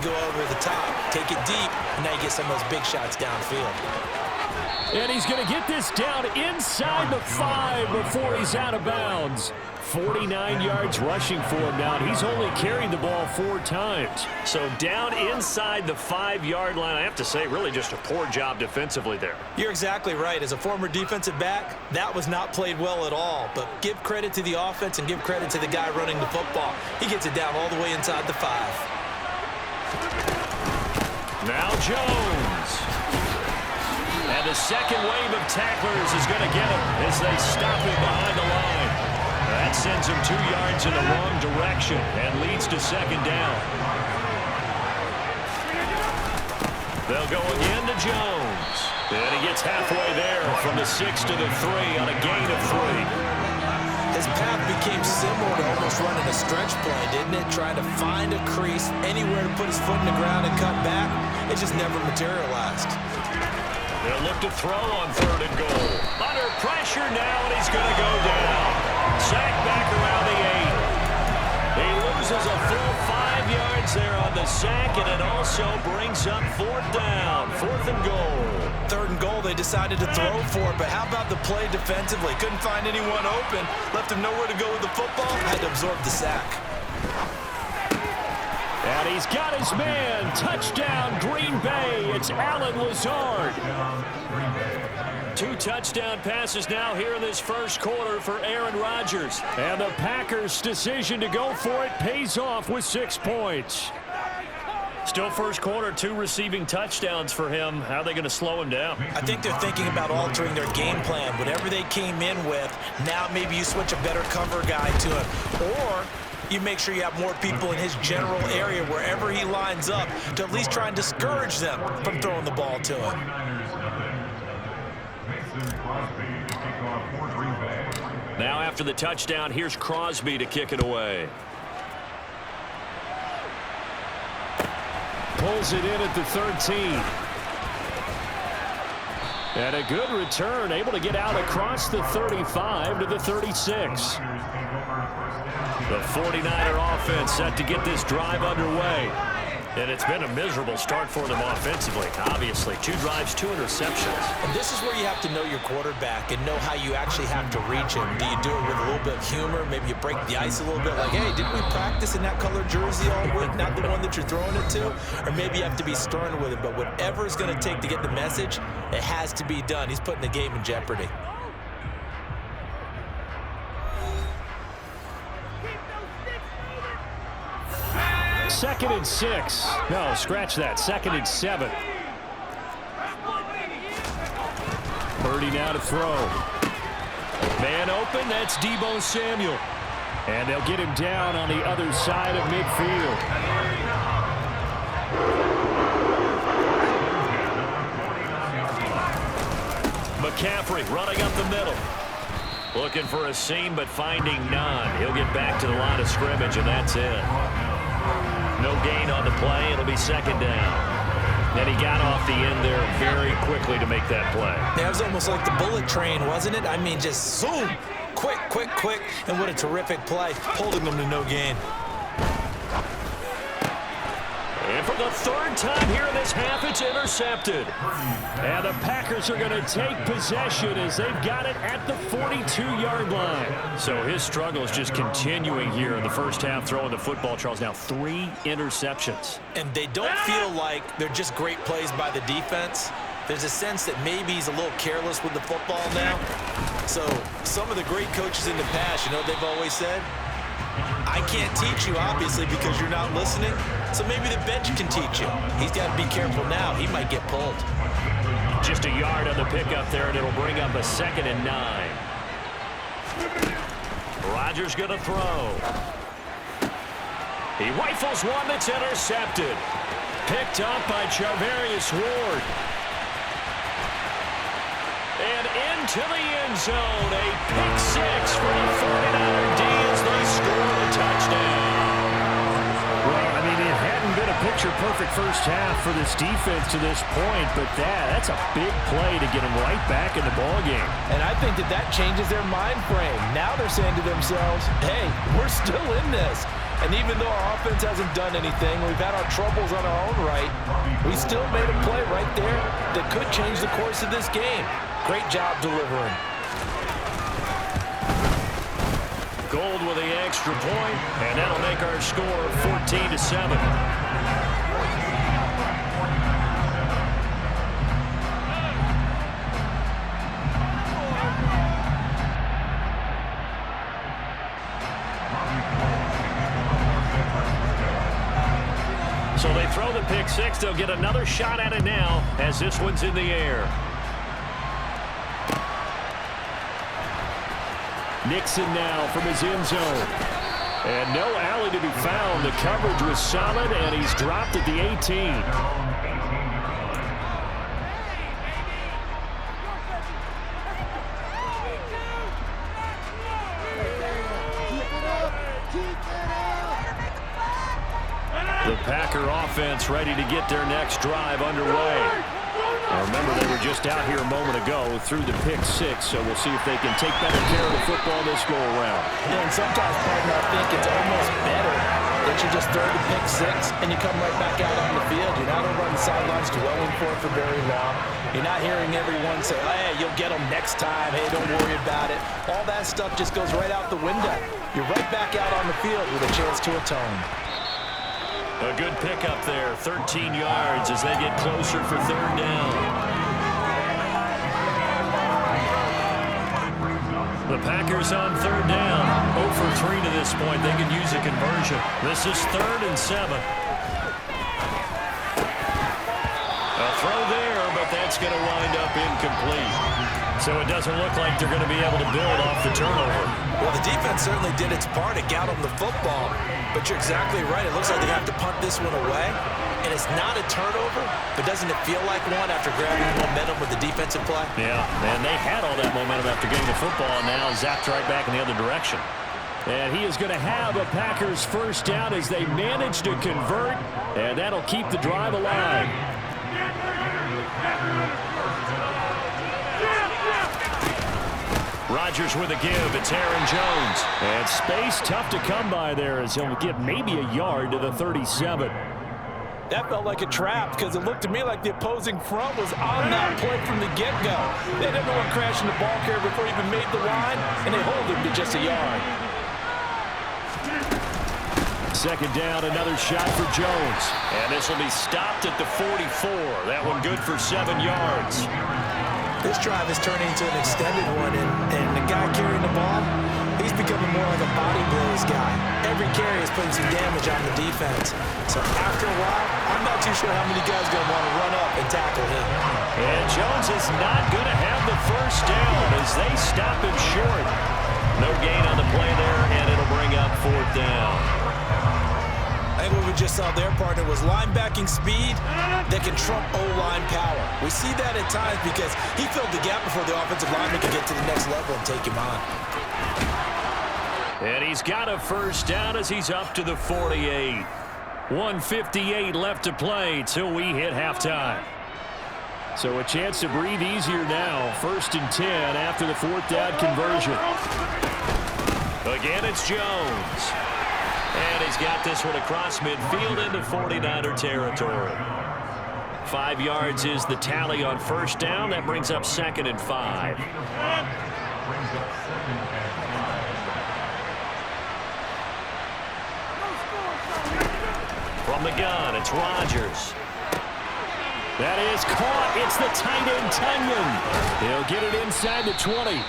go over the top, take it deep, and now you get some of those big shots downfield. And he's going to get this down inside the 5 before he's out of bounds. 49 yards rushing for him now. He's only carried the ball 4 times. So down inside the 5-yard line, I have to say, really just a poor job defensively there. You're exactly right. As a former defensive back, that was not played well at all. But give credit to the offense and give credit to the guy running the football. He gets it down all the way inside the 5. Now Jones. And the second wave of tacklers is going to get him as they stop him behind the line. That sends him 2 yards in the wrong direction and leads to second down. They'll go again to Jones. And he gets halfway there from the 6 to the 3 on a gain of 3. His path became similar to almost running a stretch play, didn't it? Trying to find a crease, anywhere to put his foot in the ground and cut back. It just never materialized. They'll look to throw on 3rd and goal. Under pressure now, and he's going to go down. Sacked back around the 8. He loses a full 5 yards there on the sack, and it also brings up 4th down. 4th and goal. 3rd and goal, they decided to throw for it, but how about the play defensively? Couldn't find anyone open, left him nowhere to go with the football, had to absorb the sack. And he's got his man. Touchdown, Green Bay. It's Allen Lazard. 2 touchdown passes now here in this first quarter for Aaron Rodgers. And the Packers' decision to go for it pays off with 6 points. Still first quarter, 2 receiving touchdowns for him. How are they going to slow him down? I think they're thinking about altering their game plan. Whatever they came in with, now maybe you switch a better cover guy to him. Or you make sure you have more people in his general area wherever he lines up to at least try and discourage them from throwing the ball to him. Now after the touchdown, here's Crosby to kick it away. Pulls it in at the 13. And a good return, able to get out across the 35 to the 36. The 49er offense set to get this drive underway. And it's been a miserable start for them offensively. Obviously, 2 drives, 2 interceptions. And this is where you have to know your quarterback and know how you actually have to reach him. Do you do it with a little bit of humor? Maybe you break the ice a little bit like, hey, didn't we practice in that color jersey all week, not the one that you're throwing it to? Or maybe you have to be stern with it. But whatever it's going to take to get the message, it has to be done. He's putting the game in jeopardy. Second and 6. No, scratch that. 2nd and 7. Purdy now to throw. Man open. That's Deebo Samuel. And they'll get him down on the other side of midfield. McCaffrey running up the middle. Looking for a seam, but finding none. He'll get back to the line of scrimmage, and that's it. No gain on the play. It'll be second down. And he got off the end there very quickly to make that play. That was almost like the bullet train, wasn't it? I mean, just zoom. Quick, quick, quick. And what a terrific play, holding them to no gain. And for the 3rd time here in this half, it's intercepted. And the Packers are going to take possession as they've got it at the 42-yard line. So his struggle is just continuing here in the first half, throwing the football. Charles, now 3 interceptions. And they don't feel like they're just great plays by the defense. There's a sense that maybe he's a little careless with the football now. So some of the great coaches in the past, you know what they've always said? I can't teach you, obviously, because you're not listening. So maybe the bench can teach you. He's got to be careful now. He might get pulled. Just a yard on the pickup there, and it'll bring up a 2nd and 9. Rodgers going to throw. He rifles one that's intercepted. Picked up by Charvarius Ward. And into the end zone, a pick 6 for the 49er D as they score a touchdown. Well, I mean, it hadn't been a picture-perfect first half for this defense to this point, but that's a big play to get them right back in the ballgame. And I think that changes their mind frame. Now they're saying to themselves, hey, we're still in this. And even though our offense hasn't done anything, we've had our troubles on our own right, we still made a play right there that could change the course of this game. Great job delivering. Gold with the extra point, and that'll make our score 14-7. So they throw the pick six. They'll get another shot at it now as this one's in the air. Nixon now from his end zone. And no alley to be found. The coverage was solid, and he's dropped at the 18. The Packer offense ready to get their next drive underway. Now remember, they were just out here a moment ago through the pick six, so we'll see if they can take better care of the football this go-around. Yeah, and sometimes, partner, I think it's almost better that you just throw the pick six and you come right back out on the field. You're not over on the sidelines dwelling for it for very long. You're not hearing everyone say, hey, you'll get them next time. Hey, don't worry about it. All that stuff just goes right out the window. You're right back out on the field with a chance to atone. A good pickup there, 13 yards as they get closer for third down. The Packers on third down. 0 for 3 to this point. They can use a conversion. This is 3rd and 7. A throw there, but that's going to wind up incomplete. So it doesn't look like they're going to be able to build off the turnover. Well, the defense certainly did its part. It got them the football. But you're exactly right. It looks like they have to punt this one away. And it's not a turnover, but doesn't it feel like one after grabbing momentum with the defensive play? Yeah, and they had all that momentum after getting the football, and now zapped right back in the other direction. And he is going to have a Packers first down as they manage to convert, and that'll keep the drive alive. Rodgers with a give. It's Aaron Jones. And space tough to come by there as he'll get maybe a yard to the 37. That felt like a trap because it looked to me like the opposing front was on that play from the get-go. They had everyone crashing the ball carrier before he even made the line, and they hold him to just a yard. Second down, another shot for Jones. And this will be stopped at the 44. That one good for 7 yards. This drive is turning into an extended one, and the guy carrying the ball, he's becoming more like a body blows guy. Every carry is putting some damage on the defense. So after a while, I'm not too sure how many guys are going to want to run up and tackle him. And Jones is not going to have the first down as they stop him short. No gain on the play there, and it'll bring up 4th down. I think what we just saw their partner was linebacking speed that can trump O-line power. We see that at times because he filled the gap before the offensive lineman could get to the next level and take him on. And he's got a first down as he's up to the 48. 1:58 left to play till we hit halftime. So a chance to breathe easier now. 1st and 10 after the 4th down conversion. Again, it's Jones. And he's got this one across midfield into 49er territory. 5 yards is the tally on first down. That brings up 2nd and 5. From the gun, it's Rodgers. That is caught. It's the tight end, Tunyon. He'll get it inside the 20.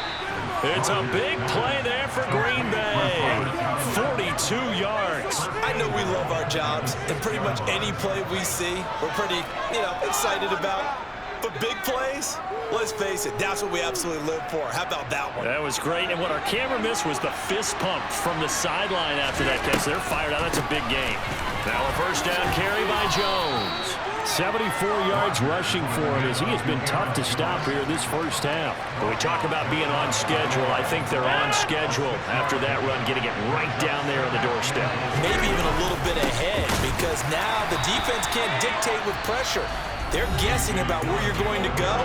It's a big play there for Green Bay. 42 yards. I know we love our jobs, and pretty much any play we see, we're pretty, excited about. But big plays, let's face it, that's what we absolutely live for. How about that one? That was great, and what our camera missed was the fist pump from the sideline after that catch. They're fired out. That's a big game. Now a first down carry by Jones. 74 yards rushing for him as he has been tough to stop here this first half. When we talk about being on schedule, I think they're on schedule after that run, getting it right down there on the doorstep. Maybe even a little bit ahead because now the defense can't dictate with pressure. They're guessing about where you're going to go.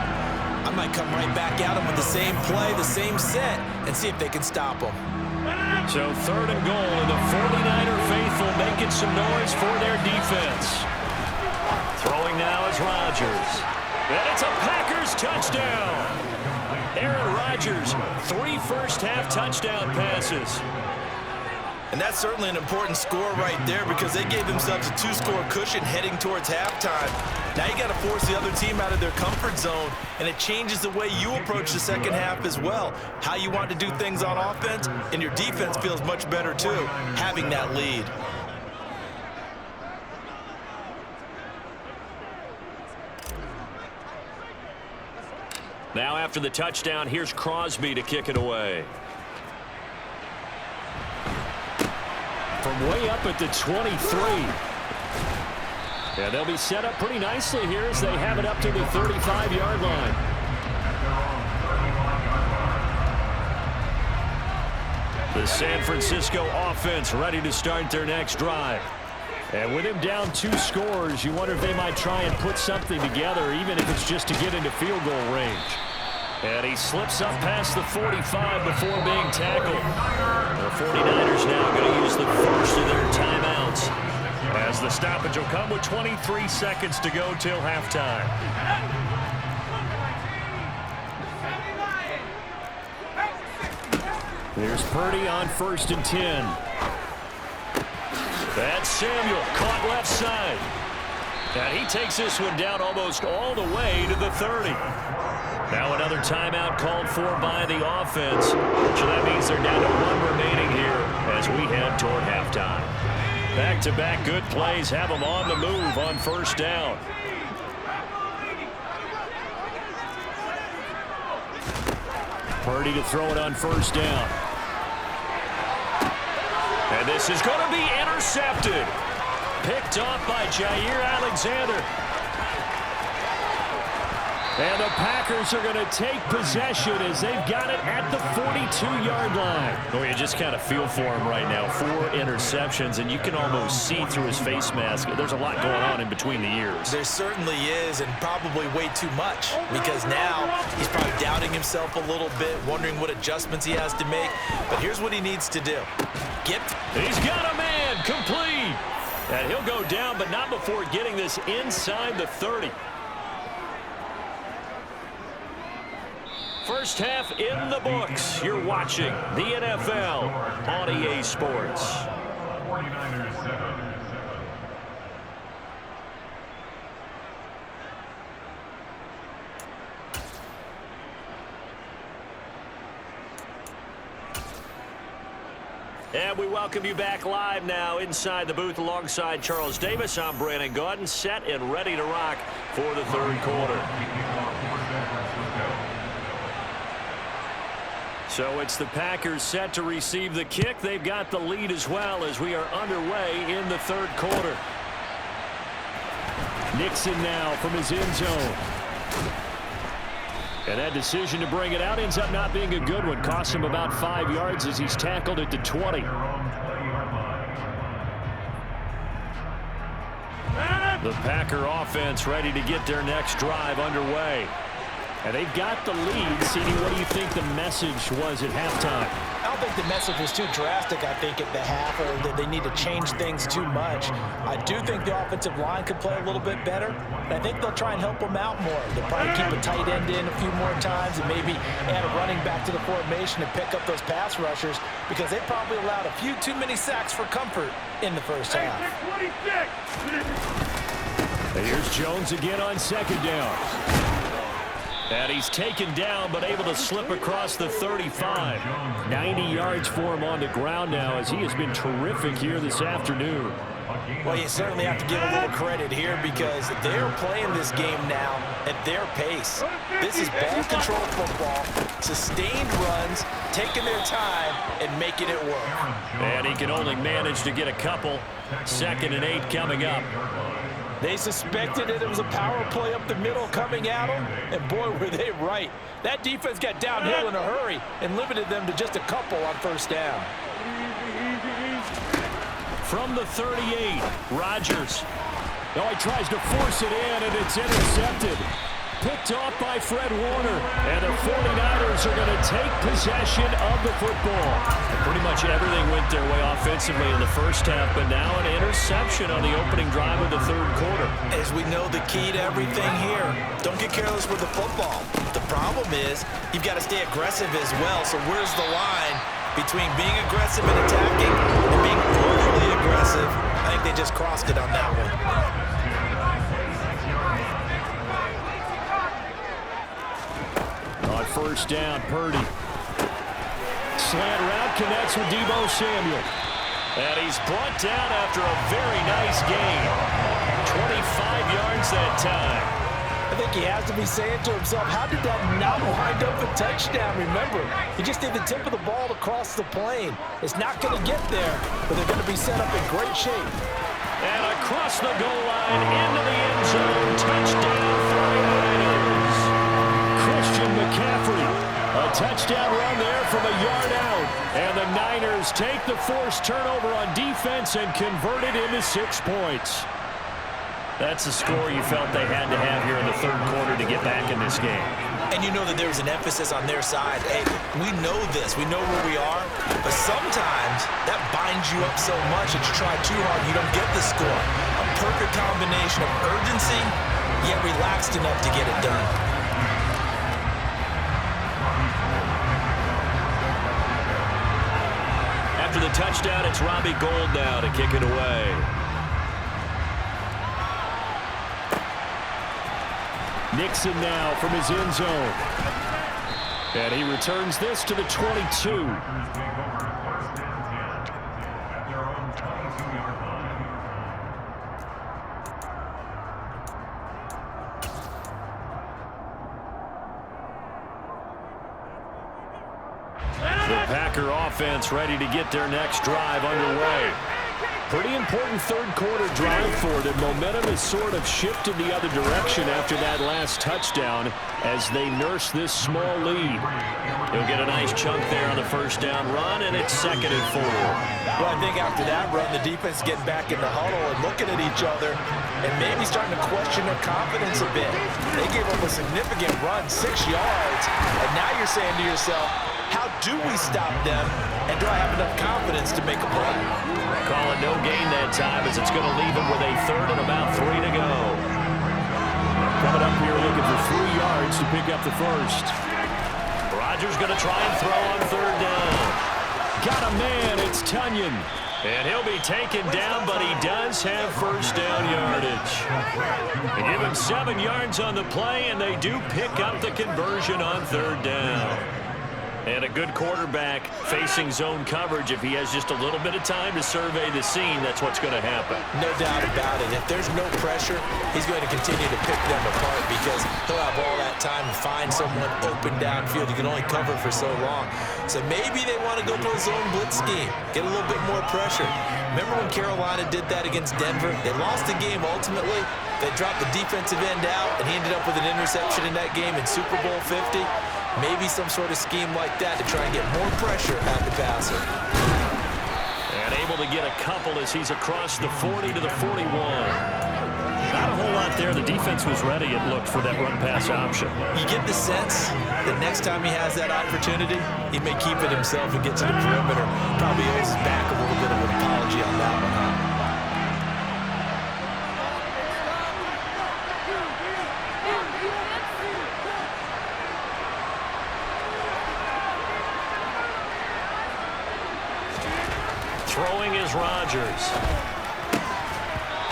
I might come right back at them with the same play, the same set, and see if they can stop them. So 3rd and goal, and the 49er faithful and making some noise for their defense. Throwing now is Rodgers. And it's a Packers touchdown. Aaron Rodgers, 3 first-half touchdown passes. And that's certainly an important score right there because they gave themselves a 2-score cushion heading towards halftime. Now you got to force the other team out of their comfort zone, and it changes the way you approach the second half as well. How you want to do things on offense, and your defense feels much better too, having that lead. Now after the touchdown, here's Crosby to kick it away. From way up at the 23. Yeah, they'll be set up pretty nicely here as they have it up to the 35-yard line. The San Francisco offense ready to start their next drive. And with him down 2 scores, you wonder if they might try and put something together, even if it's just to get into field goal range. And he slips up past the 45 before being tackled. The 49ers now going to use the first of their timeouts, as the stoppage will come with 23 seconds to go till halftime. Here's Purdy on 1st and 10. That's Samuel, caught left side. And he takes this one down almost all the way to the 30. Now another timeout called for by the offense. So that means they're down to 1 remaining here as we head toward halftime. Back-to-back good plays have them on the move on 1st down. Purdy to throw it on 1st down. And this is going to be intercepted. Picked off by Jair Alexander. And the Packers are going to take possession as they've got it at the 42-yard line. Well, you just kind of feel for him right now. 4 interceptions, and you can almost see through his face mask. There's a lot going on in between the ears. There certainly is, and probably way too much, because now he's probably doubting himself a little bit, wondering what adjustments he has to make. But here's what he needs to do. He's got a man, complete. And he'll go down, but not before getting this inside the 30. First half in the books. You're watching the NFL on EA Sports. 49ers 7. And we welcome you back live now inside the booth alongside Charles Davis. I'm Brandon Gaudin, set and ready to rock for the 3rd quarter. So it's the Packers set to receive the kick. They've got the lead as well as we are underway in the 3rd quarter. Nixon now from his end zone. And that decision to bring it out ends up not being a good one. Costs him about 5 yards as he's tackled at the 20. The Packer offense ready to get their next drive underway. And they've got the lead. CD, what do you think the message was at halftime? I don't think the message was too drastic, I think, at the half, or that they need to change things too much. I do think the offensive line could play a little bit better, and I think they'll try and help them out more. They'll probably keep a tight end in a few more times and maybe add a running back to the formation and pick up those pass rushers, because they probably allowed a few too many sacks for comfort in the first half. And here's Jones again on 2nd down. And he's taken down, but able to slip across the 35. 90 yards for him on the ground now, as he has been terrific here this afternoon. Well, you certainly have to give a little credit here, because they're playing this game now at their pace. This is ball control football, sustained runs, taking their time, and making it work. And he can only manage to get a couple. 2nd and 8 coming up. They suspected that it was a power play up the middle coming at them, and boy, were they right. That defense got downhill in a hurry and limited them to just a couple on 1st down. From the 38, Rodgers. Oh, he tries to force it in, and it's intercepted. picked off by Fred Warner. And the 49ers are going to take possession of the football. Pretty much everything went their way offensively in the first half, but now an interception on the opening drive of the third quarter. As we know, the key to everything here, don't get careless with the football. The problem is you've got to stay aggressive as well. So where's the line between being aggressive and attacking and being overly aggressive? I think they just crossed it on that one. On first down, Purdy. Slant route connects with Deebo Samuel. And he's brought down after a very nice gain. 25 yards that time. I think he has to be saying to himself, how did that not wind up a touchdown? Remember, you just need the tip of the ball to cross the plane. It's not going to get there, but they're going to be set up in great shape. And across the goal line, into the end zone, touchdown 49ers. Christian McCaffrey, a touchdown run there from a yard out. And the Niners take the forced turnover on defense and convert it into 6 points. That's the score you felt they had to have here in the third quarter to get back in this game. And you know that there was an emphasis on their side. Hey, we know this. We know where we are. But sometimes that binds you up so much that you try too hard and you don't get the score. A perfect combination of urgency, yet relaxed enough to get it done. After the touchdown, it's Robbie Gould now to kick it away. Nixon now from his end zone. And he returns this to the 22. The Packer offense ready to get their next drive underway. Pretty important third quarter drive for them. Momentum has sort of shifted the other direction after that last touchdown as they nurse this small lead. He'll get a nice chunk there on the first down run, and it's 2nd and 4. Well, I think after that run, the defense getting back in the huddle and looking at each other and maybe starting to question their confidence a bit. They gave up a significant run, 6 yards, and now you're saying to yourself, how do we stop them, and do I have enough confidence to make a play? Call it no gain that time as it's going to leave them with a 3rd and about 3 to go. Coming up here looking for 3 yards to pick up the first. Rodgers going to try and throw on 3rd down. Got a man, it's Tunyon. And he'll be taken down, but he does have first down yardage. They give him 7 yards on the play, and they do pick up the conversion on 3rd down. And a good quarterback facing zone coverage. If he has just a little bit of time to survey the scene, that's what's going to happen. No doubt about it. If there's no pressure, he's going to continue to pick them apart because he'll have all that time to find someone open downfield. He can only cover for so long. So maybe they want to go to a zone blitz scheme, get a little bit more pressure. Remember when Carolina did that against Denver? They lost the game ultimately. They dropped the defensive end out, and he ended up with an interception in that game in Super Bowl 50. Maybe some sort of scheme like that to try and get more pressure at the passer. And able to get a couple as he's across the 40 to the 41. Not a whole lot there. The defense was ready, it looked, for that run-pass option. You get the sense that next time he has that opportunity, he may keep it himself and get to the perimeter. Probably owes his back a little bit of an apology on that one, huh? Throwing is Rodgers.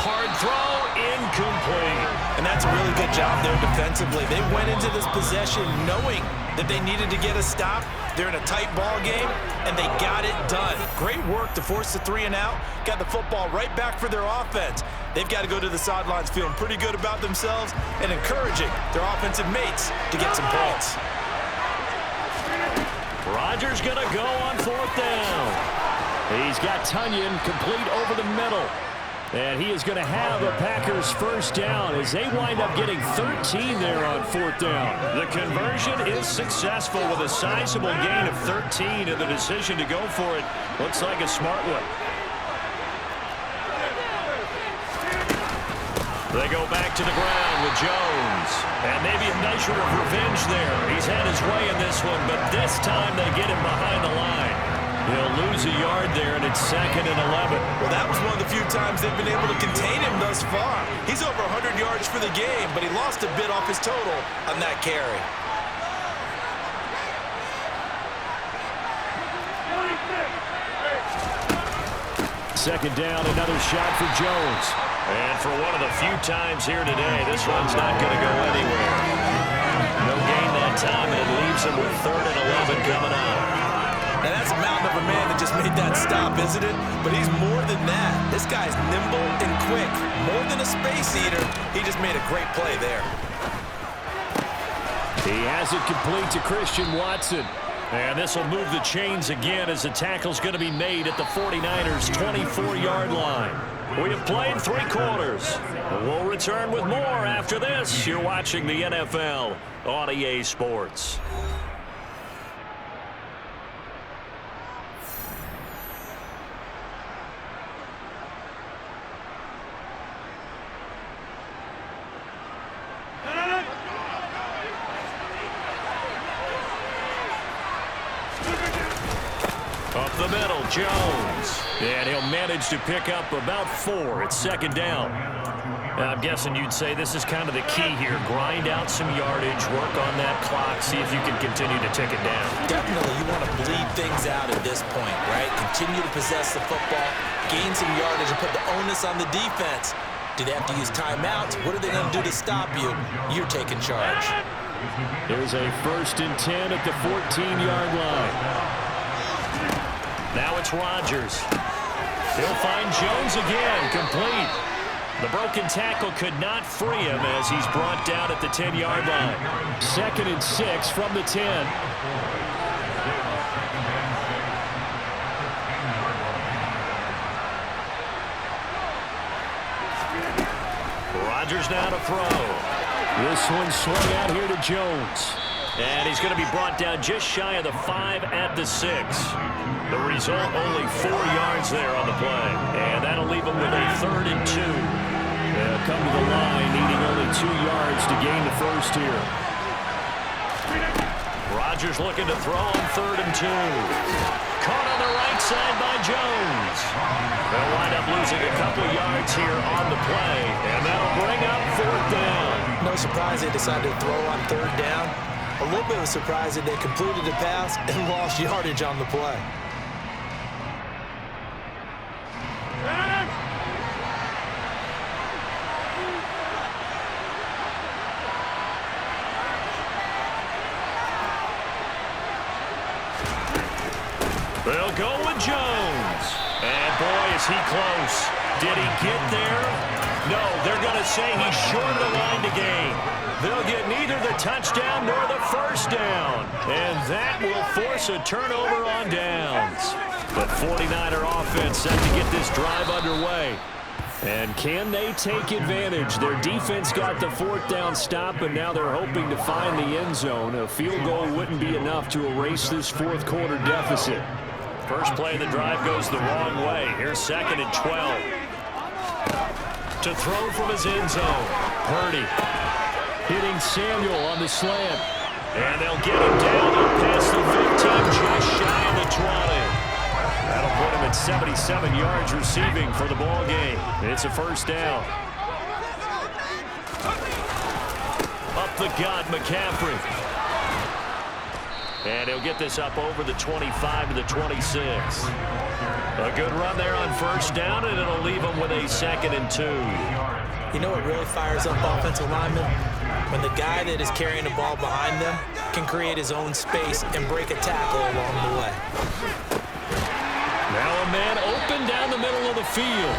Hard throw, incomplete. And that's a really good job there defensively. They went into this possession knowing that they needed to get a stop. They're in a tight ball game, and they got it done. Great work to force the 3 and out. Got the football right back for their offense. They've got to go to the sidelines feeling pretty good about themselves and encouraging their offensive mates to get some points. Rodgers going to go on 4th down. He's got Tunyon complete over the middle. And he is going to have a Packers first down as they wind up getting 13 there on 4th down. The conversion is successful with a sizable gain of 13, and the decision to go for it looks like a smart one. They go back to the ground with Jones. And maybe a measure of revenge there. He's had his way in this one, but this time they get him behind the line. He'll lose a yard there, and it's 2nd and 11. Well, that was one of the few times they've been able to contain him thus far. He's over 100 yards for the game, but he lost a bit off his total on that carry. Second down, another shot for Jones. And for one of the few times here today, this one's not going to go anywhere. No gain that time, and it leaves him with 3rd and 11 coming up. Now, that's a mountain of a man that just made that stop, isn't it? But he's more than that. This guy's nimble and quick. More than a space eater, he just made a great play there. He has it complete to Christian Watson. And this will move the chains again as the tackle's going to be made at the 49ers' 24-yard line. We have played 3 quarters. We'll return with more after this. You're watching the NFL on EA Sports. Up the middle, Jones. And he'll manage to pick up about 4 at 2nd down. I'm guessing you'd say this is kind of the key here. Grind out some yardage, work on that clock, see if you can continue to tick it down. Definitely, you want to bleed things out at this point, right? Continue to possess the football, gain some yardage, and put the onus on the defense. Do they have to use timeouts? What are they going to do to stop you? You're taking charge. There's a 1st and 10 at the 14-yard line. Now it's Rodgers. He'll find Jones again, complete. The broken tackle could not free him as he's brought down at the 10-yard line. 2nd and 6 from the 10. Rodgers now to throw. This one swung out here to Jones. And he's going to be brought down just shy of the 5 at the 6. The result, only 4 yards there on the play. And that'll leave him with a 3rd and 2. They'll come to the line, needing only 2 yards to gain the 1st here. Rodgers looking to throw on 3rd and 2. Caught on the right side by Jones. They'll wind up losing a couple yards here on the play. And that'll bring up 4th down. No surprise they decided to throw on 3rd down. A little bit of a surprise that they completed the pass and lost yardage on the play. They'll go with Jones. And boy, is he close. Did he get there? No, they're going to say he's short of the line to gain. They'll get neither the touchdown nor the 1st down. And that will force a turnover on downs. The 49er offense set to get this drive underway. And can they take advantage? Their defense got the 4th down stop, and now they're hoping to find the end zone. A field goal wouldn't be enough to erase this 4th quarter deficit. First play of the drive goes the wrong way. Here's 2nd and 12. To throw from his end zone. Purdy hitting Samuel on the slant. And they'll get him down past the 15, just shy of the 20. That'll put him at 77 yards receiving for the ball game. It's a 1st down. Up the gut, McCaffrey. And he'll get this up over the 25 to the 26. A good run there on 1st down, and it'll leave him with a 2nd and 2. You know what really fires up offensive linemen? When the guy that is carrying the ball behind them can create his own space and break a tackle along the way. Now a man open down the middle of the field.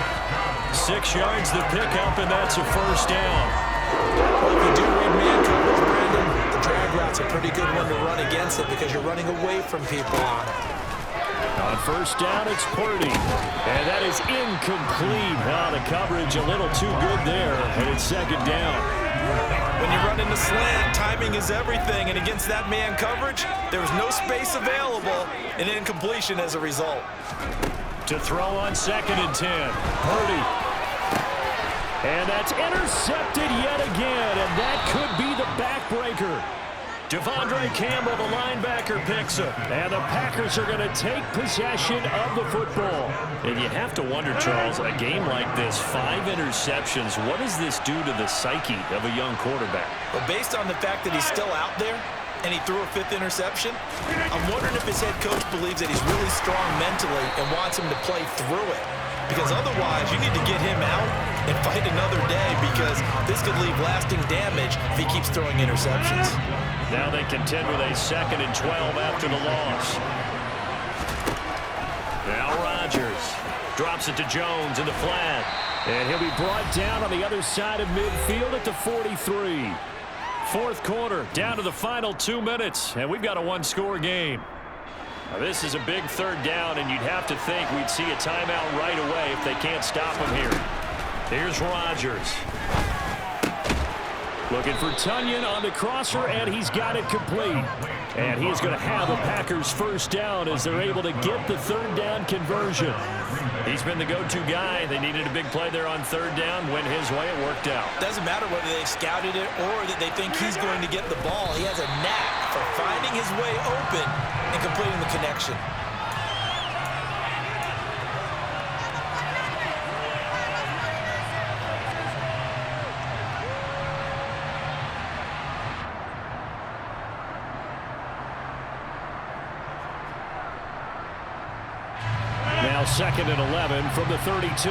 6 yards to pick up, and that's a 1st down. Well, if you do read man coverage, Brandon, the drag route's a pretty good one to run against it because you're running away from people on it. On 1st down, it's Purdy. And that is incomplete. Now the coverage a little too good there, and it's 2nd down. When you run in the slant, timing is everything, and against that man coverage, there was no space available, and incompletion as a result. To throw on 2nd and 10. Purdy. And that's intercepted yet again, and that could be the backbreaker. Devondre Campbell, the linebacker, picks him. And the Packers are going to take possession of the football. And you have to wonder, Charles, a game like this, 5 interceptions, what does this do to the psyche of a young quarterback? But based on the fact that he's still out there and he threw a 5th interception, I'm wondering if his head coach believes that he's really strong mentally and wants him to play through it. Because otherwise, you need to get him out and fight another day, because this could leave lasting damage if he keeps throwing interceptions. Now they contend with a 2nd and 12 after the loss. Now Rodgers drops it to Jones in the flat. And he'll be brought down on the other side of midfield at the 43. Fourth quarter, down to the final 2 minutes, and we've got a one-score game. Now this is a big 3rd down, and you'd have to think we'd see a timeout right away if they can't stop him here. Here's Rodgers. Looking for Tunyon on the crosser, and he's got it complete. And he's going to have the Packers first down as they're able to get the 3rd down conversion. He's been the go-to guy. They needed a big play there on 3rd down. Went his way. It worked out. Doesn't matter whether they've scouted it or that they think he's going to get the ball. He has a knack for finding his way open and completing the connection. Now 2nd and 11 from the 32.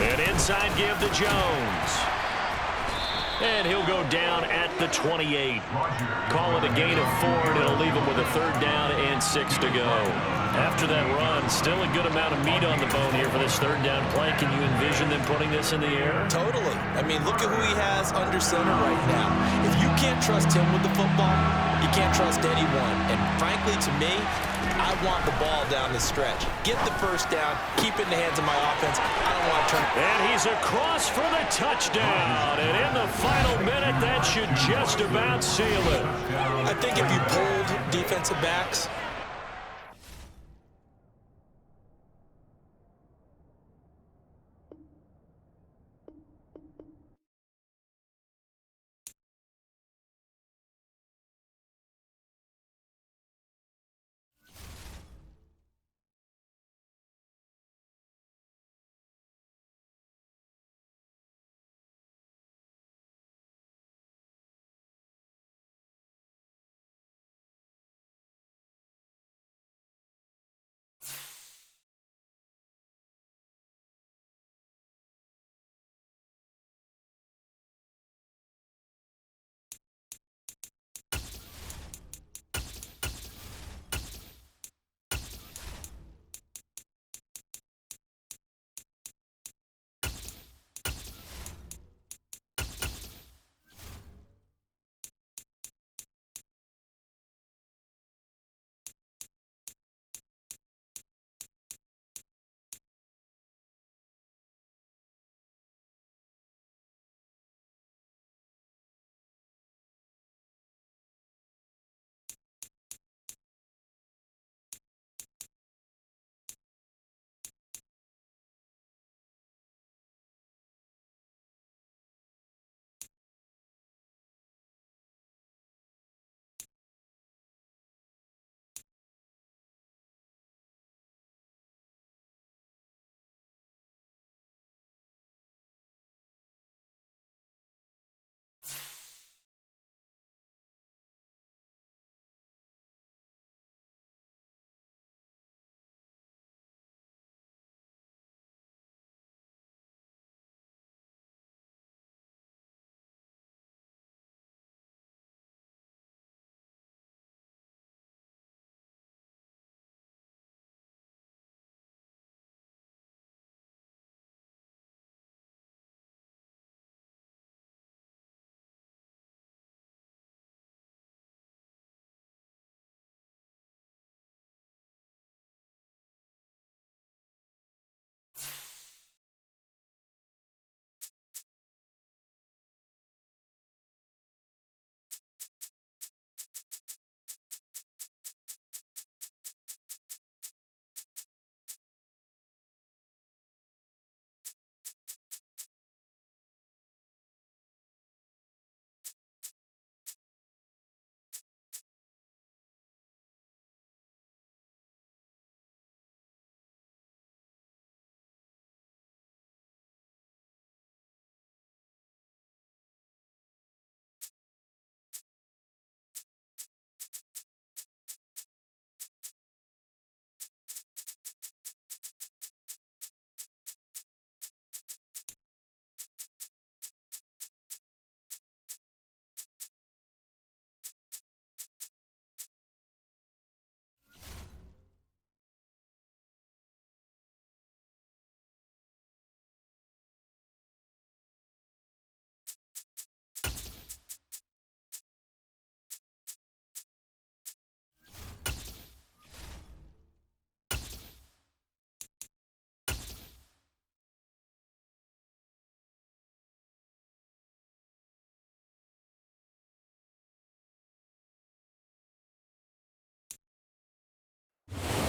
An inside give to Jones. And he'll go down at the 28. Call it a gain of 4, and it'll leave him with a 3rd down and 6 to go. After that run, still a good amount of meat on the bone here for this 3rd down play. Can you envision them putting this in the air? Totally. I mean, look at who he has under center right now. If you can't trust him with the football, you can't trust anyone. And frankly, to me, I want the ball down the stretch. Get the first down, keep it in the hands of my offense. I don't want to turn. And he's across for the touchdown. And in the final minute, that should just about seal it. I think if you pulled defensive backs,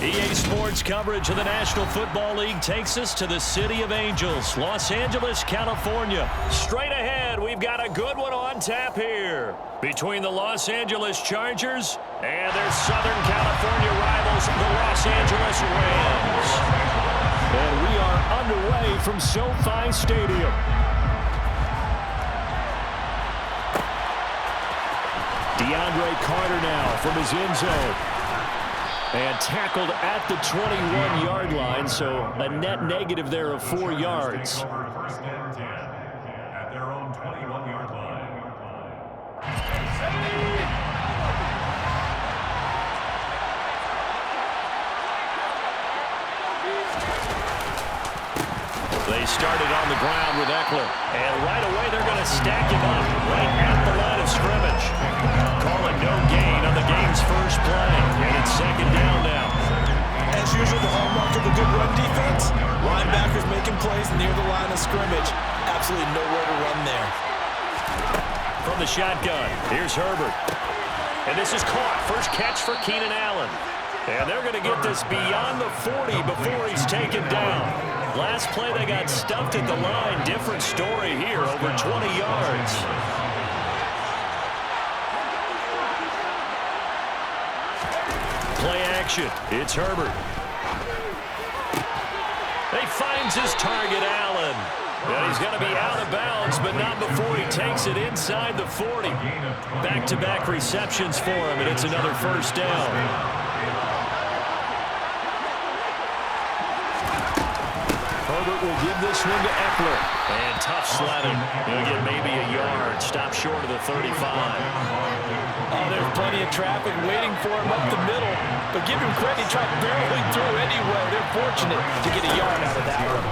EA Sports coverage of the National Football League takes us to the City of Angels, Los Angeles, California. Straight ahead, we've got a good one on tap here between the Los Angeles Chargers and their Southern California rivals, the Los Angeles Rams. And we are underway from SoFi Stadium. DeAndre Carter now from his end zone. And tackled at the 21-yard line, so a net negative there of 4 yards. First and 10 at their own 21-yard line. They started on the ground with Eckler. And right away, they're going to stack him up right at the line of scrimmage. Call it no gain on the game's first play. And it's second down now. As usual, the hallmark of a good run defense, linebackers making plays near the line of scrimmage. Absolutely nowhere to run there. From the shotgun, here's Herbert. And this is caught. First catch for Keenan Allen. And they're going to get this beyond the 40 before he's taken down. Last play, they got stuffed at the line. Different story here, over 20 yards. Play action. It's Herbert. He finds his target, Allen. And he's going to be out of bounds, but not before he takes it inside the 40. Back-to-back receptions for him, and it's another first down. Herbert will give this one to Eckler. And tough sledding. He'll get maybe a yard. Stop short of the 35. Oh, there's plenty of traffic waiting for him up the middle. But give him credit, he tried barreling through anyway. They're fortunate to get a yard out of that one.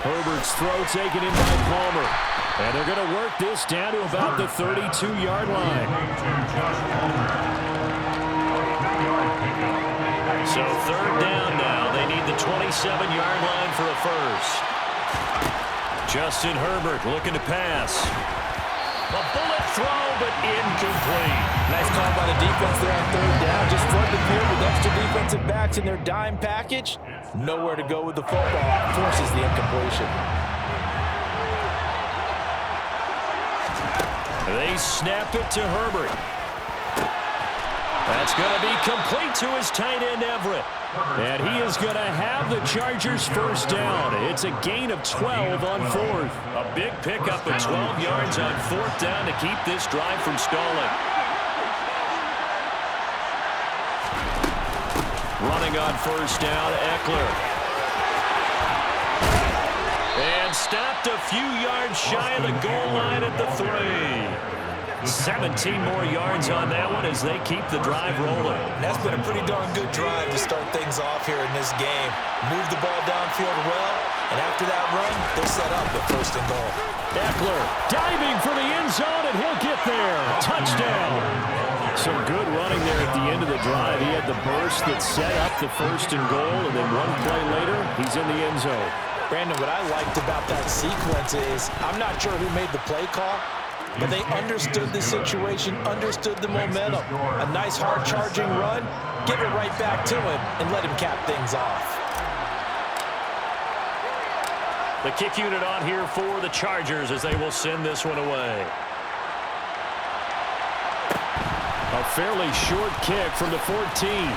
Herbert's throw taken in by Palmer. And they're going to work this down to about the 32-yard line. So third down now. They need the 27-yard line for a first. Justin Herbert looking to pass. A bullet throw, but incomplete. Nice call by the defense there on third down. Just flood the field with extra defensive backs in their dime package. Nowhere to go with the football. Forces the incompletion. They snap it to Herbert. That's going to be complete to his tight end, Everett. And he is going to have the Chargers first down. It's a gain of 12 on fourth. A big pickup of 12 yards on fourth down to keep this drive from stalling. Running on first down, Eckler. And stopped a few yards shy of the goal line at the 3. 17 more yards on that one as they keep the drive rolling. That's been a pretty darn good drive to start things off here in this game. Move the ball downfield well, and after that run, they're set up at first and goal. Eckler diving for the end zone, and he'll get there. Touchdown. Some good running there at the end of the drive. He had the burst that set up the first and goal, and then one play later, he's in the end zone. Brandon, what I liked about that sequence is I'm not sure who made the play call, but they understood the situation, understood the momentum. A nice hard-charging run, give it right back to him, and let him cap things off. The kick unit on here for the Chargers as they will send this one away. A fairly short kick from the 14.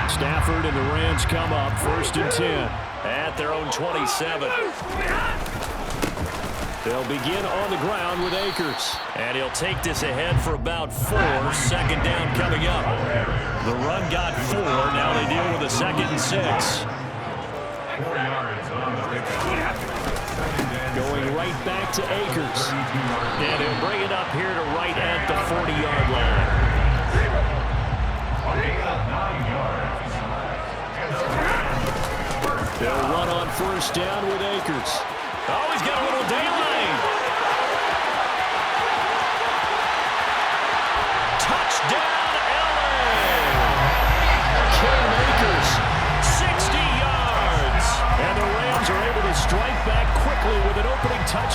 Stafford and the Rams come up first and 10 at their own 27. They'll begin on the ground with Akers. And he'll take this ahead for about 4. Second down coming up. The run got 4. Now they deal with a second and 6. Going right back to Akers. And he'll bring it up here to right at the 40-yard line. They'll run on first down with Akers. Oh, he's got a little daylight.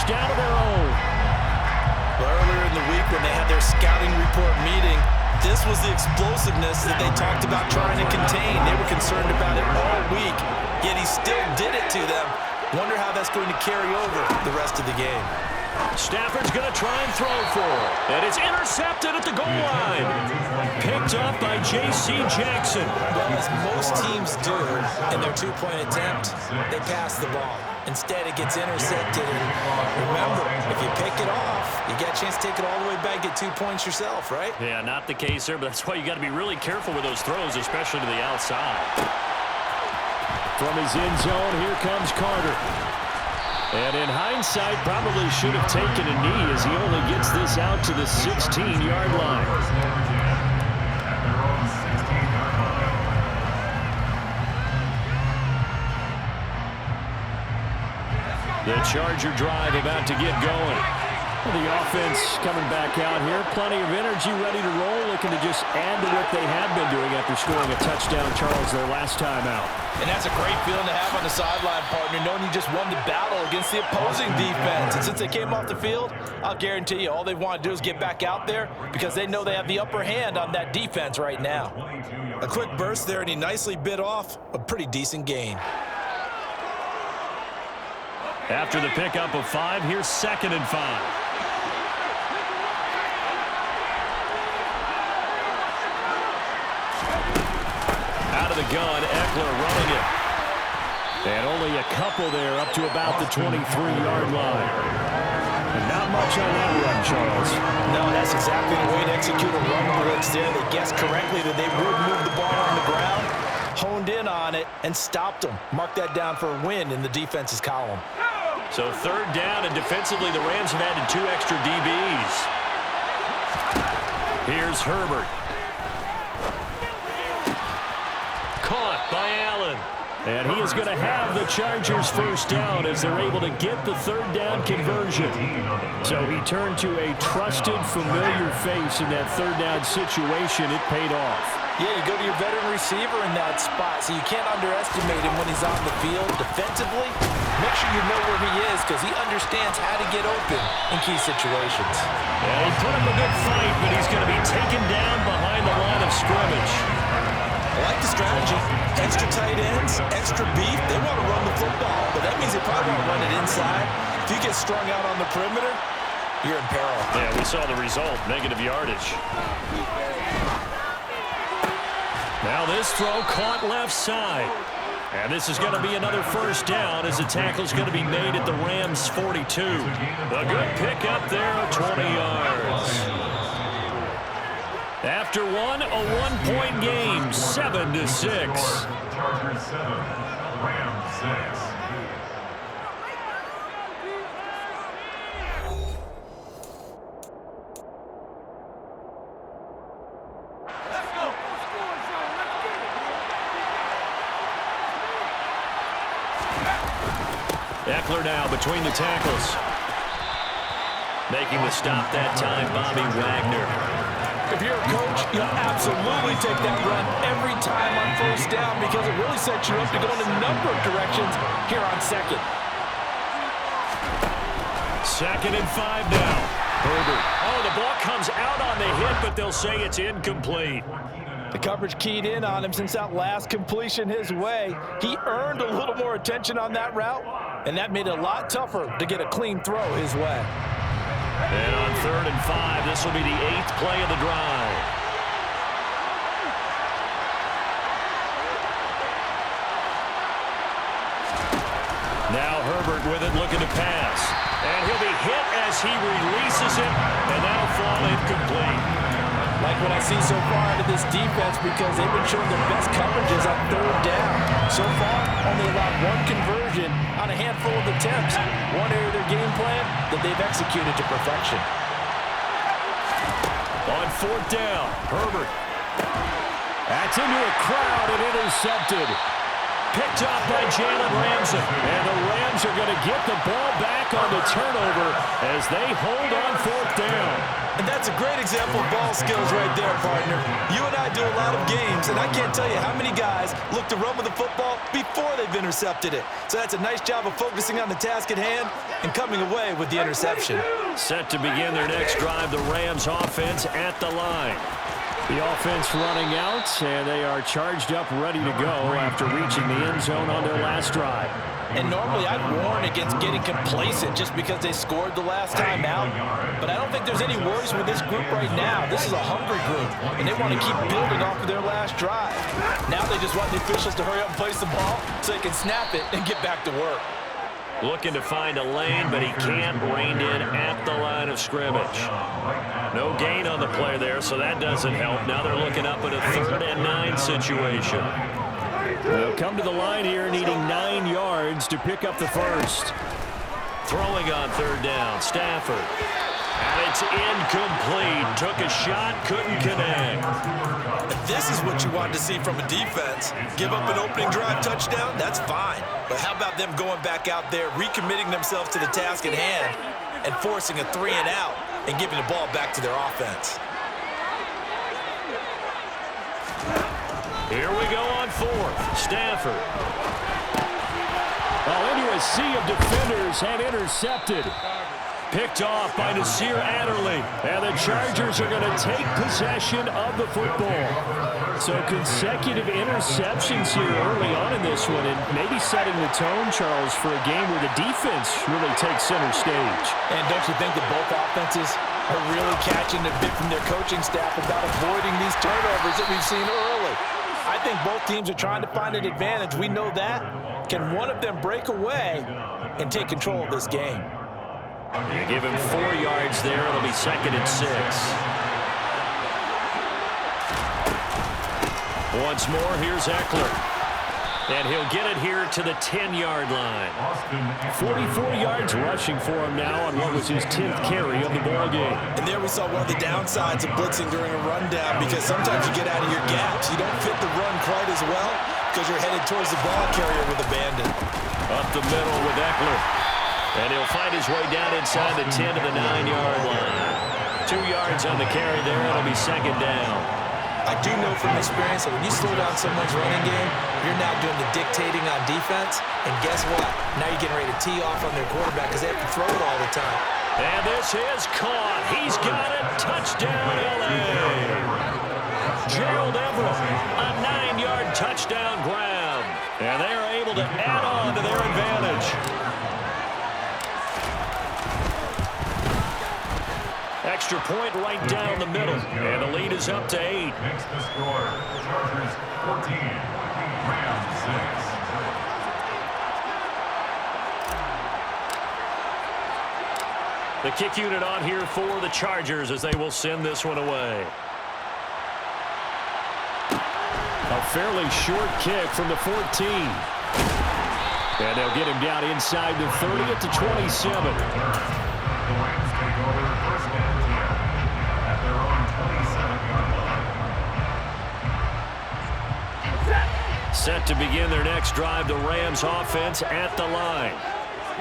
first down of their own. Well, earlier in the week when they had their scouting report meeting, this was the explosiveness that they talked about trying to contain. They were concerned about it all week, yet he still did it to them. Wonder how that's going to carry over the rest of the game. Stafford's going to try and throw for it. And it's intercepted at the goal line. Picked up by J.C. Jackson. Well, as most teams do in their two-point attempt, they pass the ball. Instead, it gets intercepted. And remember, if you pick it off, you get a chance to take it all the way back, get 2 points yourself, right? Yeah, not the case there, but that's why you got to be really careful with those throws, especially to the outside. From his end zone, here comes Carter. And in hindsight, probably should have taken a knee as he only gets this out to the 16-yard line. The Charger drive about to get going. The offense coming back out here. Plenty of energy, ready to roll, looking to just add to what they have been doing after scoring a touchdown, Charles, their last time out. And that's a great feeling to have on the sideline, partner, knowing you just won the battle against the opposing defense. And since they came off the field, I'll guarantee you all they want to do is get back out there because they know they have the upper hand on that defense right now. A quick burst there, and he nicely bit off a pretty decent gain. After the pickup of 5, here's 2nd and 5. Out of the gun, Eckler running it. And only a couple there up to about the 23-yard line. And not much on that run, Charles. No, that's exactly the way to execute a run blitz there. They guessed correctly that they would move the ball on the ground, honed in on it, and stopped them. Mark that down for a win in the defense's column. So 3rd down, and defensively the Rams have added 2 extra DBs. Here's Herbert. Caught by Allen. And he is going to have the Chargers first down as they're able to get the 3rd down conversion. So he turned to a trusted, familiar face in that 3rd down situation. It paid off. Yeah, you go to your veteran receiver in that spot, so you can't underestimate him when he's on the field. Defensively, make sure you know where he is because he understands how to get open in key situations. Yeah, he put up a good fight, but he's going to be taken down behind the line of scrimmage. I like the strategy. Extra tight ends, extra beef. They want to run the football, but that means they probably want to run it inside. If you get strung out on the perimeter, you're in peril. Yeah, we saw the result, negative yardage. Now this throw caught left side. And this is going to be another first down as the tackle's going to be made at the Rams' 42. A good pickup there, 20 yards. After one, a 1-point game, 7-6. Chargers 7, Rams 6. Eckler now between the tackles. Making the stop that time, Bobby Wagner. If you're a coach, you'll absolutely take that run every time on first down because it really sets you up to go in a number of directions here on 2nd. 2nd and 5 now. Herbert. Oh, the ball comes out on the hit, but they'll say it's incomplete. The coverage keyed in on him since that last completion his way. He earned a little more attention on that route, and that made it a lot tougher to get a clean throw his way. And on 3rd and 5, this will be the 8th play of the drive. Now Herbert with it, looking to pass. And he'll be hit as he releases it, and that'll fall incomplete. Like what I see so far out of this defense because they've been showing their best coverages on 3rd down. So far, only allowed 1 conversion on a handful of attempts. One area of their game plan that they've executed to perfection. On 4th down, Herbert. That's into a crowd and intercepted. picked off by Jalen Ramsey. And the Rams are going to get the ball back on the turnover as they hold on fourth down. And that's a great example of ball skills right there, partner. You and I do a lot of games, and I can't tell you how many guys look to run with the football before they've intercepted it. So that's a nice job of focusing on the task at hand and coming away with the interception. Set to begin their next drive, the Rams offense at the line. The offense running out, and they are charged up, ready to go after reaching the end zone on their last drive. And normally I'd warn against getting complacent just because they scored the last time out. But I don't think there's any worries with this group right now. This is a hungry group, and they want to keep building off of their last drive. Now they just want the officials to hurry up and place the ball so they can snap it and get back to work. Looking to find a lane, but he can't. Reined in at the line of scrimmage. No gain on the play there, so that doesn't help. Now they're looking up at a 3rd and 9 situation. They'll come to the line here, needing 9 yards to pick up the first. Throwing on 3rd down, Stafford. And it's incomplete. Took a shot, couldn't connect. This is what you want to see from a defense. Give up an opening drive touchdown, that's fine. But how about them going back out there, recommitting themselves to the task at hand, and forcing a 3 and out and giving the ball back to their offense. Here we go on 4th. Stafford. Into a sea of defenders and intercepted. Picked off by Nasir Adderley. And the Chargers are going to take possession of the football. So consecutive interceptions here early on in this one, and maybe setting the tone, Charles, for a game where the defense really takes center stage. And don't you think that both offenses are really catching a bit from their coaching staff about avoiding these turnovers that we've seen early? I think both teams are trying to find an advantage. We know that. Can one of them break away and take control of this game? You give him 4 yards there. It'll be 2nd and 6. Once more, here's Eckler. And he'll get it here to the 10-yard line. 44 yards rushing for him now on what was his 10th carry of the ball game. And there we saw one of the downsides of blitzing during a rundown, because sometimes you get out of your gaps. You don't fit the run quite as well because you're headed towards the ball carrier with abandon. Up the middle with Eckler. And he'll find his way down inside the 10 to the 9-yard line. 2 yards on the carry there. It'll be 2nd down. I do know from experience that when you slow down someone's running game, you're now doing the dictating on defense. And guess what? Now you're getting ready to tee off on their quarterback because they have to throw it all the time. And this is caught. He's got it. Touchdown, L.A. Gerald Everett, a 9-yard touchdown grab. And they are able to add on to their advantage. Extra point right down the middle. And the lead is up to 8. Next to score, Chargers 14, Rams 6. The kick unit on here for the Chargers as they will send this one away. A fairly short kick from the 14. And they'll get him down inside the 30 at the 27. The Rams take over 1st and 10 at their own 27-yard line. Set to begin their next drive, the Rams offense at the line.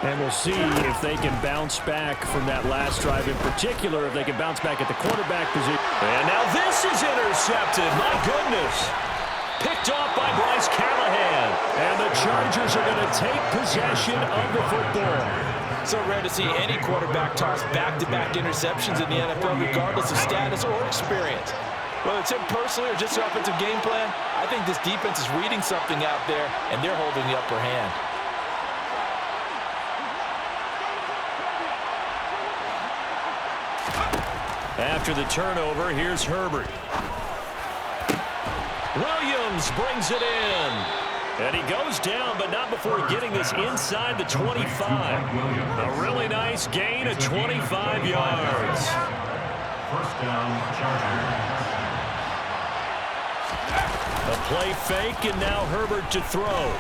And we'll see if they can bounce back from that last drive, in particular, if they can bounce back at the quarterback position. And now this is intercepted. My goodness. Picked off by Bryce Callahan. And the Chargers are going to take possession of the football. So rare to see any quarterback toss back-to-back interceptions in the NFL, regardless of status or experience. Whether it's him personally or just the offensive game plan, I think this defense is reading something out there, and they're holding the upper hand. After the turnover, here's Herbert. Williams brings it in. And he goes down, but not before getting this inside the 25. A really nice gain of 25 yards. 1st down, Chargers. A play fake, and now Herbert to throw.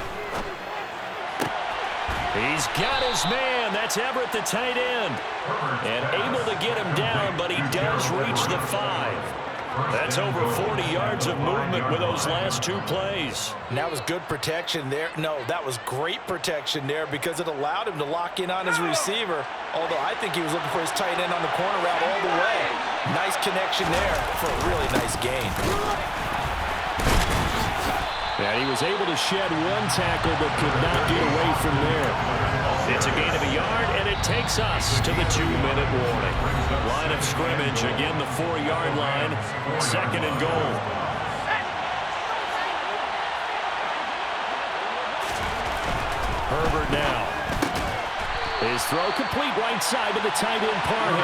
He's got his man. That's Everett, the tight end. And able to get him down, but he does reach the 5. That's over 40 yards of movement with those last 2 plays. And that was good protection there. No, that was great protection there because it allowed him to lock in on his receiver, although I think he was looking for his tight end on the corner route all the way. Nice connection there for a really nice gain. And he was able to shed 1 tackle but could not get away from there. It's a gain of a yard, and it takes us to the 2-minute warning. Line of scrimmage, again the 4-yard line, 2nd and goal. Herbert now. His throw complete right side to the tight end Parham.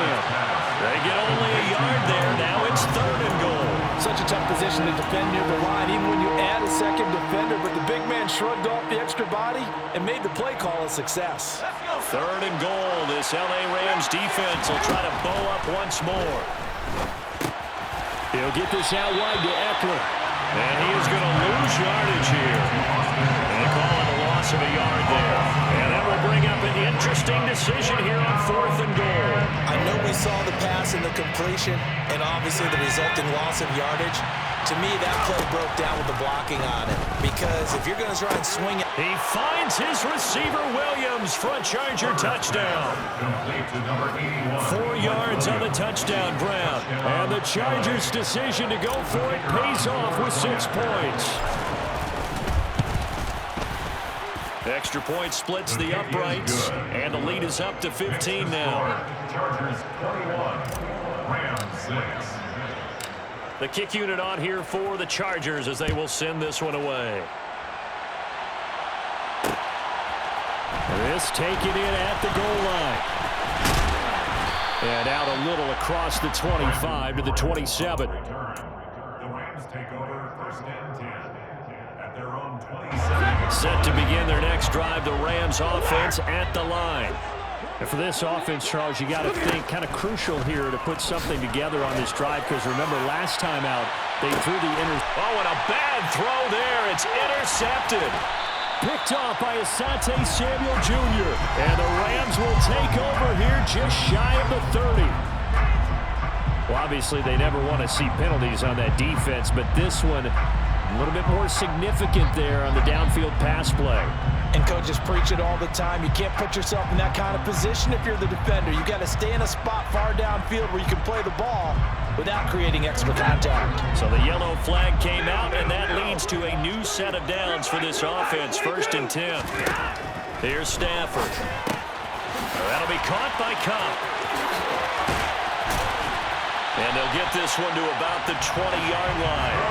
They get only a yard there. Now it's 3rd and goal. Such a tough position to defend near the line, even when you add a second defender, but the big man shrugged off the extra body and made the play call a success. 3rd and goal. This LA Rams defense will try to bow up once more. He'll get this out wide to Eckler. And he is going to lose yardage here. And they call it a loss of a yard there. And that will bring up an interesting decision here on 4th and goal. I know we saw the pass and the completion and obviously the resulting loss of yardage. To me, that play broke down with the blocking on it because if you're going to try and swing it. He finds his receiver Williams for a Charger touchdown. 4 yards on the touchdown ground. And the Chargers' decision to go for it pays off with 6 points. Extra point splits the uprights, and the lead is up to 15 now. Chargers 21, Rams 6. The kick unit on here for the Chargers as they will send this one away. This taken in at the goal line. And out a little across the 25 to the 27. The Rams take over 1st and 10 at their own 27. Set to begin their next drive, the Rams offense at the line. And for this offense, Charles, you got to think kind of crucial here to put something together on this drive because remember last time out they threw the Oh, and a bad throw there. It's intercepted. Picked off by Asante Samuel Jr. And the Rams will take over here just shy of the 30. Well, obviously they never want to see penalties on that defense, but this one a little bit more significant there on the downfield pass play. And coaches preach it all the time. You can't put yourself in that kind of position if you're the defender. You got to stay in a spot far downfield where you can play the ball without creating extra contact. So the yellow flag came out, and that leads to a new set of downs for this offense. 1st and 10. Here's Stafford. That'll be caught by Cup. And they'll get this one to about the 20-yard line.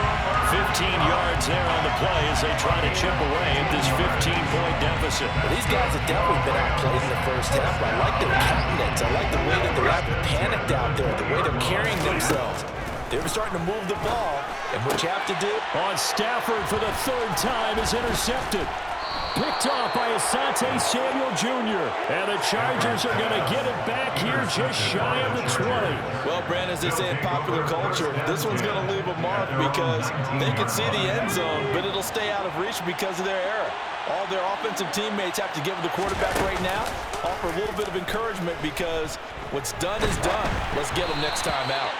15 yards there on the play as they try to chip away at this 15-point deficit. Well, these guys have definitely been outplayed in the first half. I like their countenance. I like the way that they're acting panicked out there, the way they're carrying themselves. They were starting to move the ball, and what you have to do. On Stafford for the 3rd time is intercepted. Picked off by Asante Samuel Jr. And the Chargers are going to get it back here just shy of the 20. Well, Brandon, as they say in popular culture, this one's going to leave a mark because they can see the end zone, but it'll stay out of reach because of their error. All their offensive teammates have to give the quarterback right now, offer a little bit of encouragement because what's done is done. Let's get them next time out.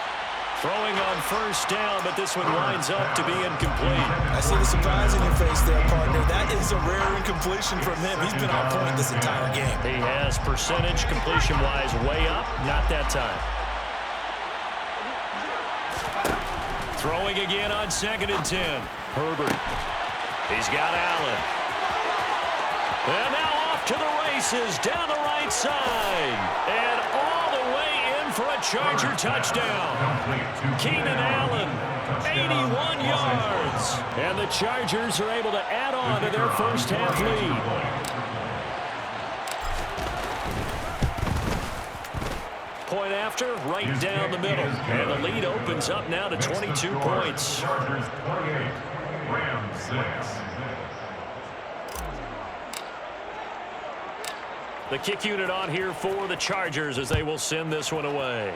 Throwing on 1st down, but this one winds up to be incomplete. I see the surprise in your face there, partner. That is a rare incompletion from him. He's been on point this entire game. He has percentage completion-wise way up. Not that time. Throwing again on 2nd and 10. Herbert. He's got Allen. And now off to the races down the right side. And all the way in for a Charger touchdown. Keenan Allen, 81 yards. And the Chargers are able to add on to their first half lead. Point after, right down the middle. And the lead opens up now to 22 points. Chargers 28, Rams 6. The kick unit on here for the Chargers as they will send this one away.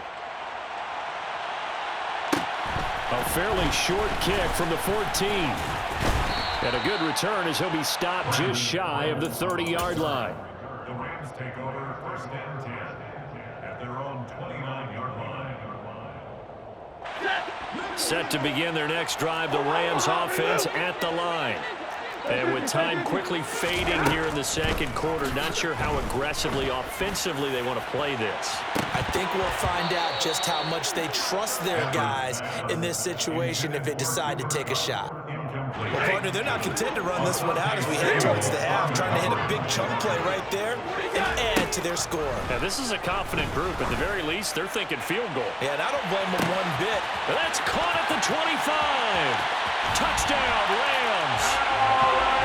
A fairly short kick from the 14. And a good return as he'll be stopped just shy of the 30-yard line. The Rams take over 1st and 10 at their own 29-yard line. Set to begin their next drive, the Rams offense at the line. And with time quickly fading here in the second quarter, not sure how aggressively, offensively they want to play this. I think we'll find out just how much they trust their guys in this situation if they decide to take a shot. Well, partner, they're not content to run this one out as we head towards the half, trying to hit a big chunk play right there and add to their score. Now, this is a confident group. At the very least, they're thinking field goal. Yeah, and I don't blame them one bit. And that's caught at the 25. Touchdown, Rams.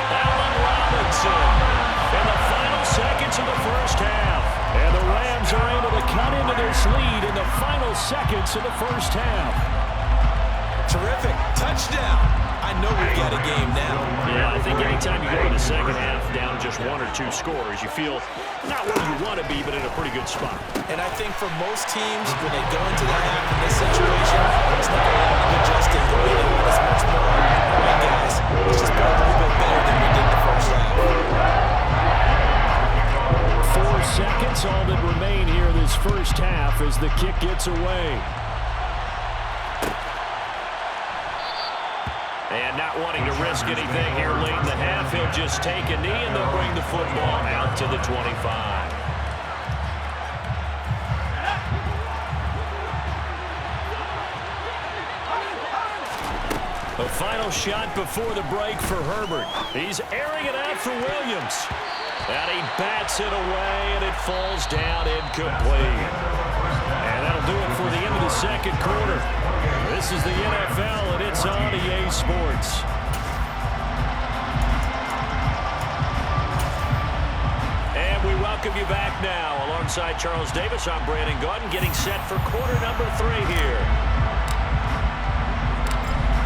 Allen Robinson in the final seconds of the first half. And the Rams are able to cut into this lead in the final seconds of the first half. Terrific. Touchdown. I know we've got a game now. Yeah, I think anytime you go in the second half down just 1 or 2 scores, you feel not where you want to be, but in a pretty good spot. And I think for most teams, when they go into the half in this situation, it's not a lot of adjusting. The way they want us much more. All right, guys, let's just play a little bit better than we did the first half. 4 seconds, all that remain here this first half as the kick gets away. And not wanting to risk anything here late in the half, he'll just take a knee and they'll bring the football out to the 25. A final shot before the break for Herbert. He's airing it out for Williams. And he bats it away, and it falls down incomplete. And that'll do it for the end of the second quarter. This is the NFL, and it's on EA Sports. And we welcome you back now. Alongside Charles Davis, I'm Brandon Gaudin, getting set for quarter number 3 here.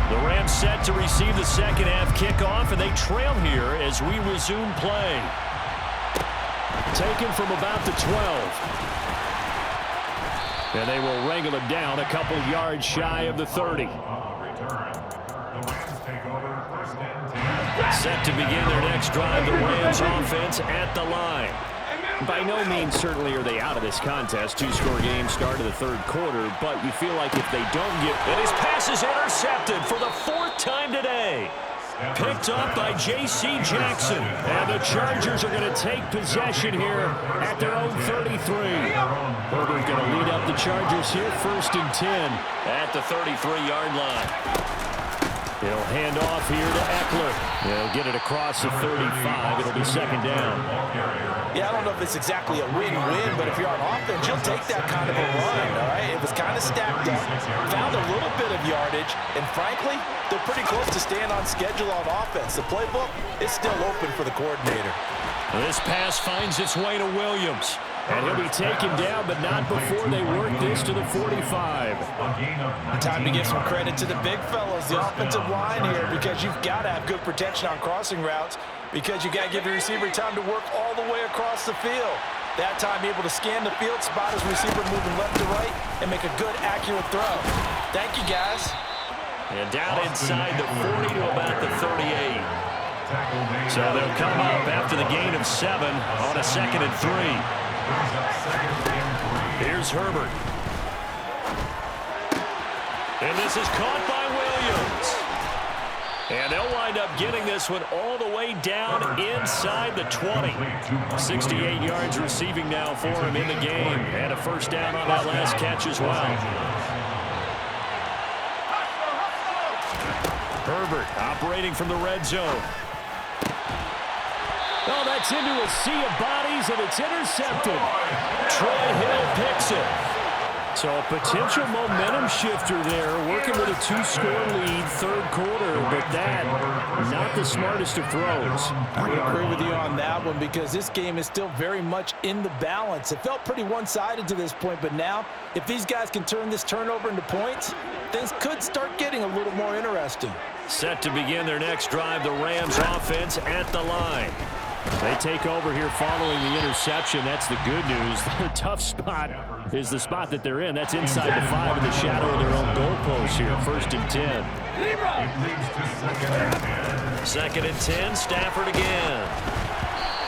The Rams set to receive the second half kickoff, and they trail here as we resume play. Taken from about the 12. And they will wrangle him down a couple yards shy of the 30. Set to begin their next drive, the Rams offense at the line. By no means certainly are they out of this contest. 2-score game start of the third quarter, but you feel like if they don't get... And his pass is intercepted for the 4th time today. Picked up by J.C. Jackson. And the Chargers are going to take possession here at their own 33. Herbert going to lead up the Chargers here, 1st and 10 at the 33-yard line. He'll hand off here to Eckler. He'll get it across the 35. It'll be 2nd down. Yeah, I don't know if it's exactly a win-win, but if you're on offense, you'll take that kind of a run, all right? It was kind of stacked up, found a little bit of yardage, and frankly, they're pretty close to staying on schedule on offense. The playbook is still open for the coordinator. This pass finds its way to Williams. And he'll be taken down, but not before they work this to the 45. Time to give some credit to the big fellas, the offensive line here, because you've got to have good protection on crossing routes, because you've got to give your receiver time to work all the way across the field. That time able to scan the field, spot his receiver moving left to right, and make a good, accurate throw. Thank you, guys. And down inside the 40 to about the 38. So they'll come up after the gain of 7 on a 2nd and 3. Here's Herbert. And this is caught by Williams. And they'll wind up getting this one all the way down inside the 20. 68 yards receiving now for him in the game. And a 1st down on that last catch as well. Herbert operating from the red zone. Oh, that's into a sea of bodies, and it's intercepted. Troy Hill picks it. So a potential momentum shifter there, working with a 2-score lead, 3rd quarter, but that, not the smartest of throws. I would agree with you on that one, because this game is still very much in the balance. It felt pretty one-sided to this point, but now, if these guys can turn this turnover into points, things could start getting a little more interesting. Set to begin their next drive, the Rams offense at the line. They take over here following the interception. That's the good news. The tough spot is the spot that they're in. That's inside the 5 in the shadow of their own goalpost here. 1st and 10. 2nd and 10. Stafford again.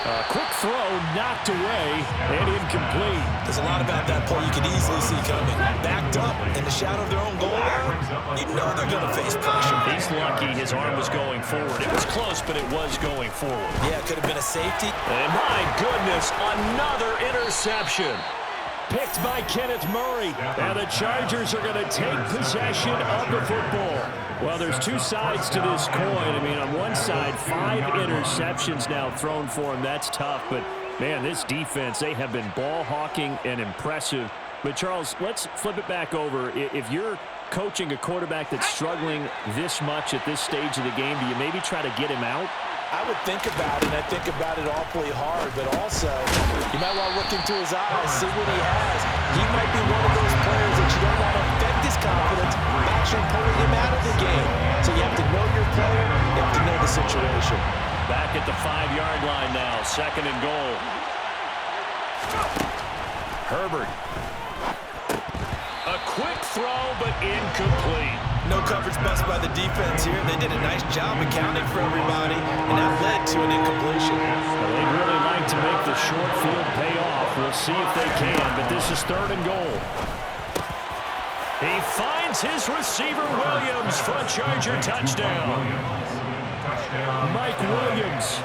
Quick throw knocked away and incomplete. There's a lot about that play you could easily see coming. Backed up in the shadow of their own goal line, you know they're going to face pressure. He's lucky his arm was going forward. It was close, but it was going forward. Yeah, it could have been a safety. And my goodness, another interception. Picked by Kenneth Murray. And the Chargers are going to take possession of the football. Well, there's two sides to this coin. I mean, on one side, 5 interceptions now thrown for him. That's tough. But, man, this defense, they have been ball hawking and impressive. But, Charles, let's flip it back over. If you're coaching a quarterback that's struggling this much at this stage of the game, do you maybe try to get him out? I would think about it, and I think about it awfully hard, but also you might want to look into his eyes, see what he has. He might be one of those players that you don't want to affect his confidence by actually pulling him out of the game. So you have to know your player, you have to know the situation. Back at the 5-yard line now, 2nd and goal. Herbert. A quick throw, but incomplete. No coverage bust by the defense here. They did a nice job accounting for everybody, and that led to an incompletion. Well, they'd really like to make the short field pay off. We'll see if they can, but this is 3rd and goal. He finds his receiver, Williams, for a Charger touchdown. Mike Williams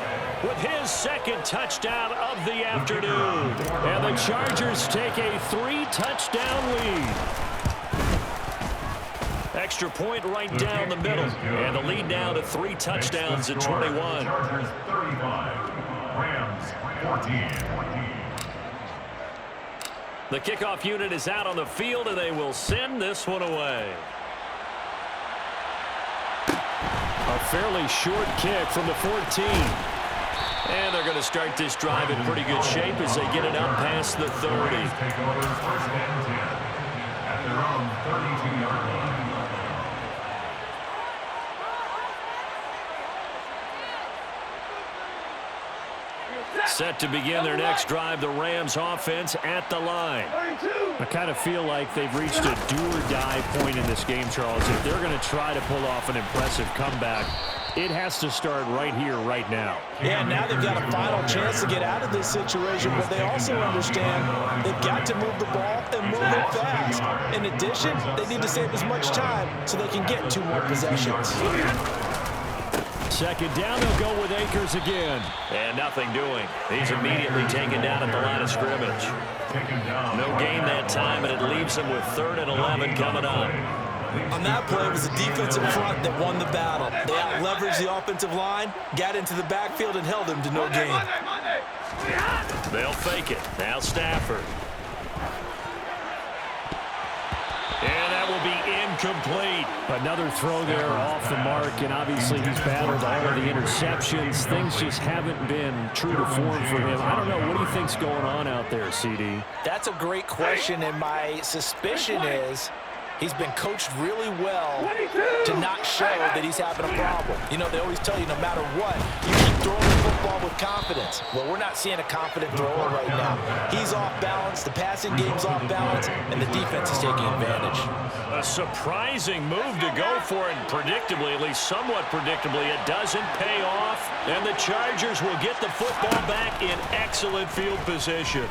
with his 2nd touchdown of the afternoon. And the Chargers take a 3-touchdown lead. Extra point right down the middle. And the lead now to 3 touchdowns at 21. Chargers 35, Rams 14. The kickoff unit is out on the field, and they will send this one away. A fairly short kick from the 14. And they're going to start this drive in pretty good shape as they get it up past the 30. Take over 1st and 10 at their own 32-yard line. Set to begin their next drive, the Rams offense at the line. I kind of feel like they've reached a do-or-die point in this game, Charles. If they're going to try to pull off an impressive comeback, it has to start right here, right now. Yeah, now they've got a final chance to get out of this situation, but they also understand they've got to move the ball and move it fast. In addition, they need to save as much time so they can get 2 more possessions. 2nd down, they'll go with Akers again. And nothing doing. He's immediately taken down at the line of scrimmage. No gain that time, and it leaves him with 3rd and 11 coming up. On that play, it was the defensive front that won the battle. They out-leveraged the offensive line, got into the backfield, and held him to no gain. They'll fake it. Now Stafford. And that will be incomplete. Another throw there off the mark, and obviously he's battled all of the interceptions. Things just haven't been true to form for him. I don't know. What do you think's going on out there, CD? That's a great question, and my suspicion is he's been coached really well to not show that he's having a problem. You know, they always tell you no matter what, you keep throwing the football with confidence. Well, we're not seeing a confident thrower right now. He's off balance, the passing game's off balance, and the defense is taking advantage. A surprising move to go for it, and predictably, at least somewhat predictably, it doesn't pay off, and the Chargers will get the football back in excellent field position.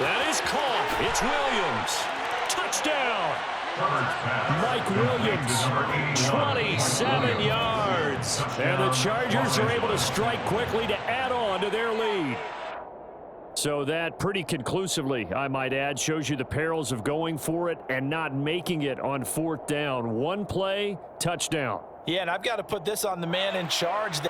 That is caught. It's Williams. Touchdown! Mike Williams, 27 yards. And the Chargers are able to strike quickly to add on to their lead. So that pretty conclusively, I might add, shows you the perils of going for it and not making it on 4th down. One play, touchdown. Yeah, and I've got to put this on the man in charge.